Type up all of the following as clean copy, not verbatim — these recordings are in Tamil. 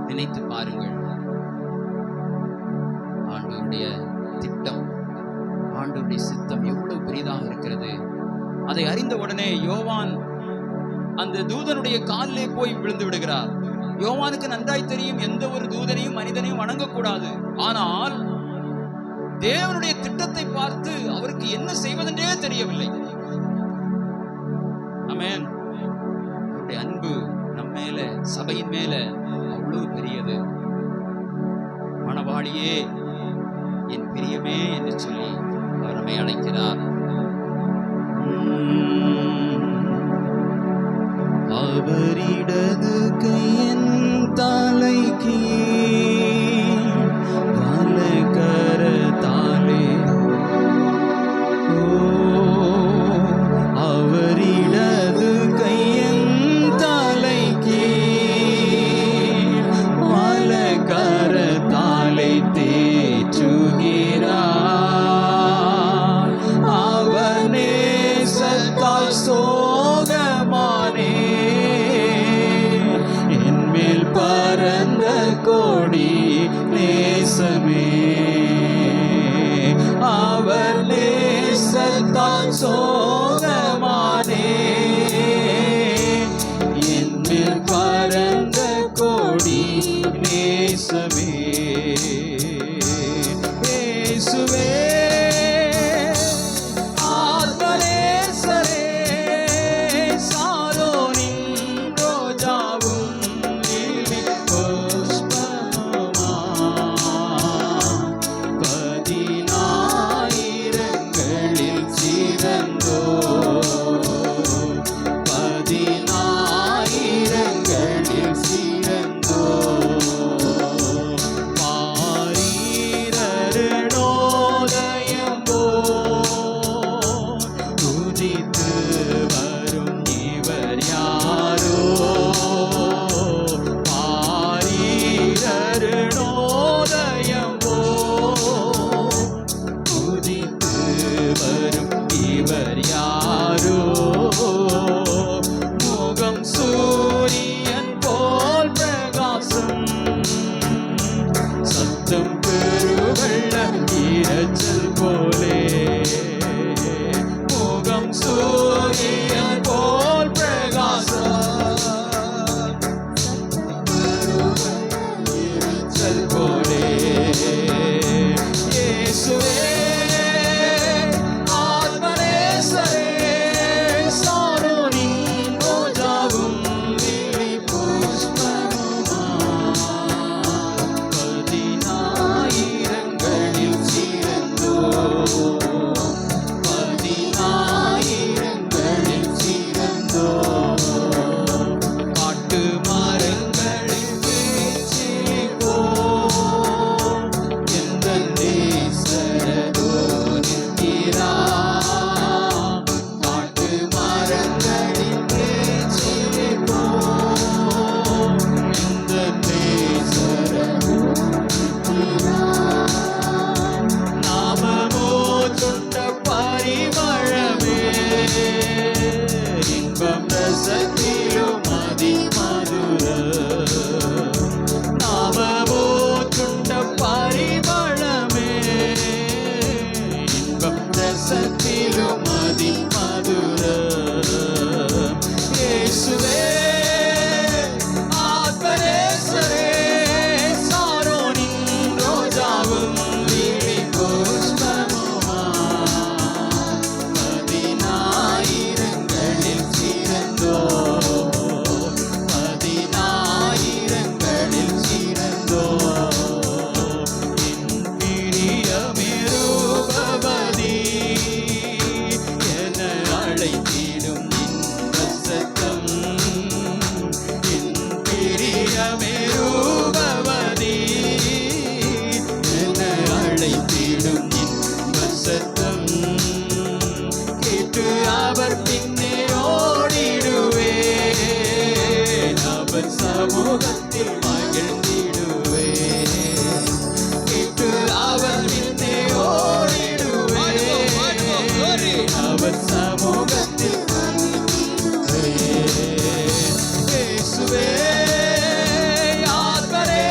நினைத்து பாருங்கள். ஆண்டவருடைய திட்டம், ஆண்டவருடைய சித்தம் எவ்வளவு பெரிதாக இருக்கிறது. அதை அறிந்த உடனே யோவான் அந்த தூதனுடைய காலிலே போய் விழுந்து விடுகிறார். யோவானுக்கு நன்றாய் தெரியும், எந்த ஒரு தூதனையும் மனிதனையும் வணங்கக்கூடாது. ஆனால் தேவனுடைய திட்டத்தை பார்த்து அவருக்கு என்ன செய்வதென்றே தெரியவில்லை. ஆமென். அவருடைய அன்பு நம்ம மேல, சபையின் மேல அவ்வளவு பெரியது. மணவாளியே, என் பிரியமே என்று சொல்லி அவர் நம்மை அழைக்கிறார். அவரிடது கையின் தலைக்கு வலக்கரத்தாலே, அவரிடது கையின் தலைக்கு வலக்கரத்தாலே தேற்றுகிறார். அவனே சத்தால் சோகமானே, என்மேல் பரந்த கோடி நேசமே. அவர் நேசத்தால் சோகமானே, என்மேல் பரந்த கோடி நேசமே. இயேசுவே ஆத்மநேசரே, சாரோனின் ரோஜாவும் லிலி புஷ்பமுமா, பதினாயிரங்களில் சிறந்தோ, பதினாயிரங்களில் சிறந்தோ. பாரீரருணோதயம் போல் உதித்து வரும் இவர் யாரோ, பாரீரருணோதயம் போல் உதித்து வரும் இவர் யாரோ. முகம் சூரியன் போல் பிரகாசம், சத்தம் பெருவெள்ள இரைச்சல் போலே. முகம் சூரியன் போல் பிரகாசம், இரைச்சல் போலே. இயேசுவே ஆத்மநேசரே, சாரோனின் ரோஜாவும் லிலி புஷ்பமுமா, பதினாயிரங்களில் சிறந்தோ, பதினாயிரங்களில் சிறந்தோ. காட்டு மரங்களில் பேச்சிப்போ, எந்த நேசரதோ நிற்கிறார். காட்டு மரங்களில் பேச்சிப்போ, எந்த நேசரதோ நாமமோ சுட்ட பரிமளமே, இன்பம் ரசத்திலும் அதிமதுர. நாமமோ சுட்ட பரிமளமே, இன்பம் ரசத்திலும் அதிமதுர. இயேசுவே ஆத்மநேசரே, சாரோனின் ரோஜாவும் லிலி புஷ்பமுமா, பதினாயிரங்களில் சிறந்தோ, பதினாயிரங்களில் சிறந்தோ. என் பிரியமிருபவதி என அழைத்திடும் இன்ப சத்தம், என் பிரியமிருபவதி என அழைத்திடும் இன்ப சத்தம். கேட்டு அவர் பின்னே ஓடிடுவேன், அவர் சமூகத்தில் மகிழ்ந்திடுவேன். கேட்டு அவர் பின்னே ஓடிடுவேன், அவர் சமூகத்தில் மகிழ்ந்திடுவேன். இயேசுவே ஆத்மநேசரே,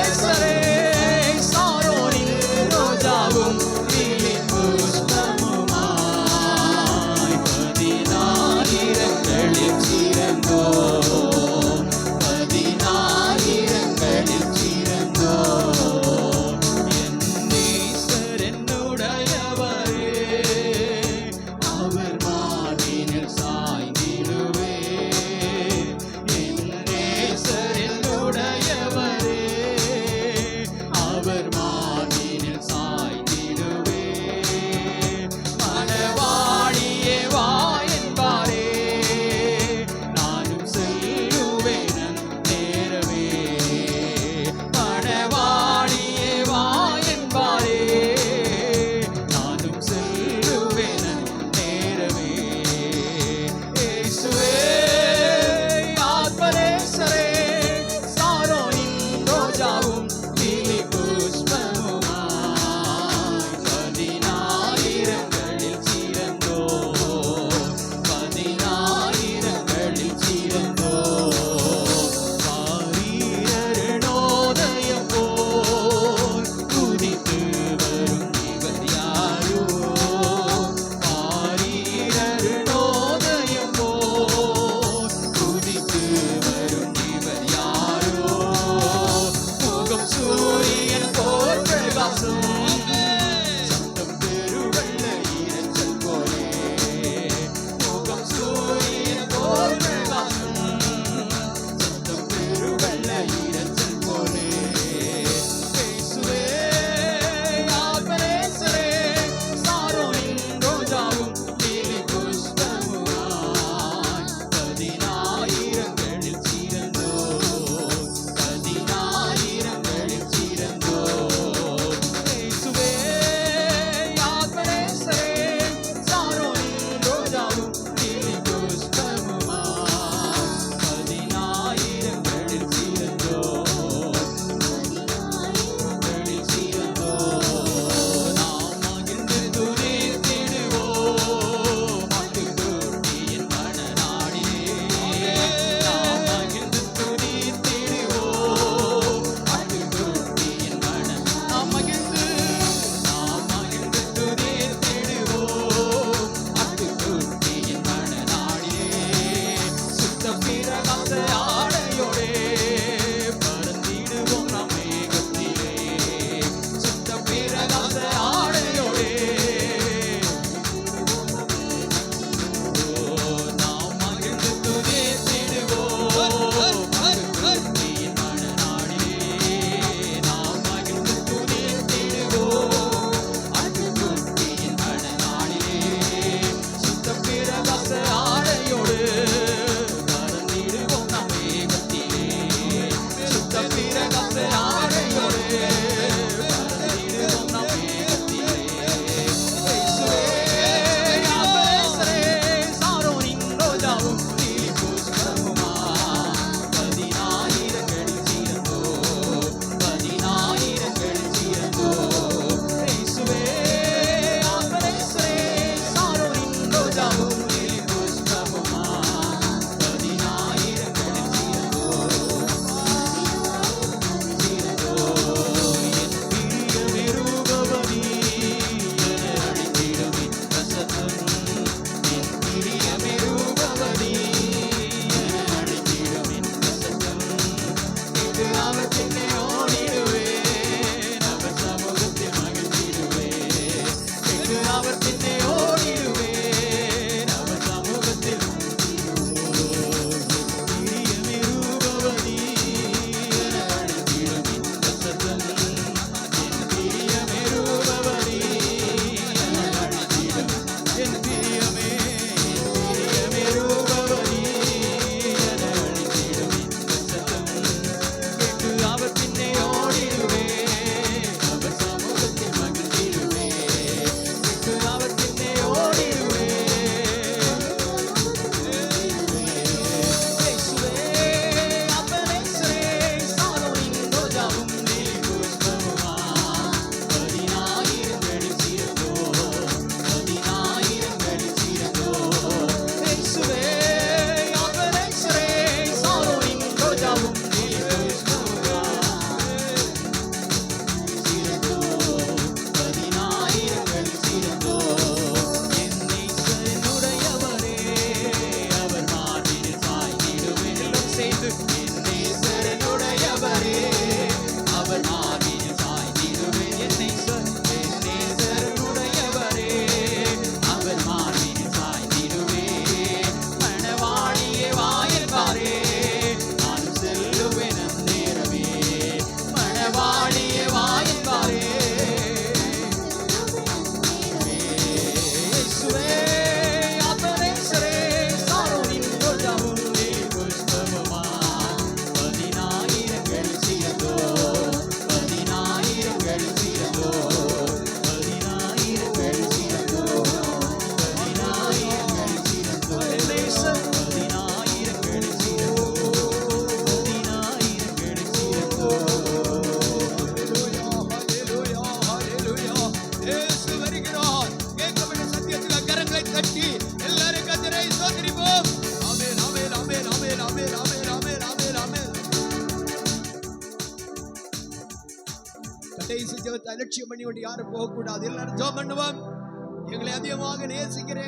கடைசி ஜெபத்தை அலட்சியம் பண்ணி கொண்டு யாரும் போகக்கூடாது. எல்லாரும் ஜெபம் பண்ணுவோம். எங்களை அதிகமாக நேசிக்கிறேன்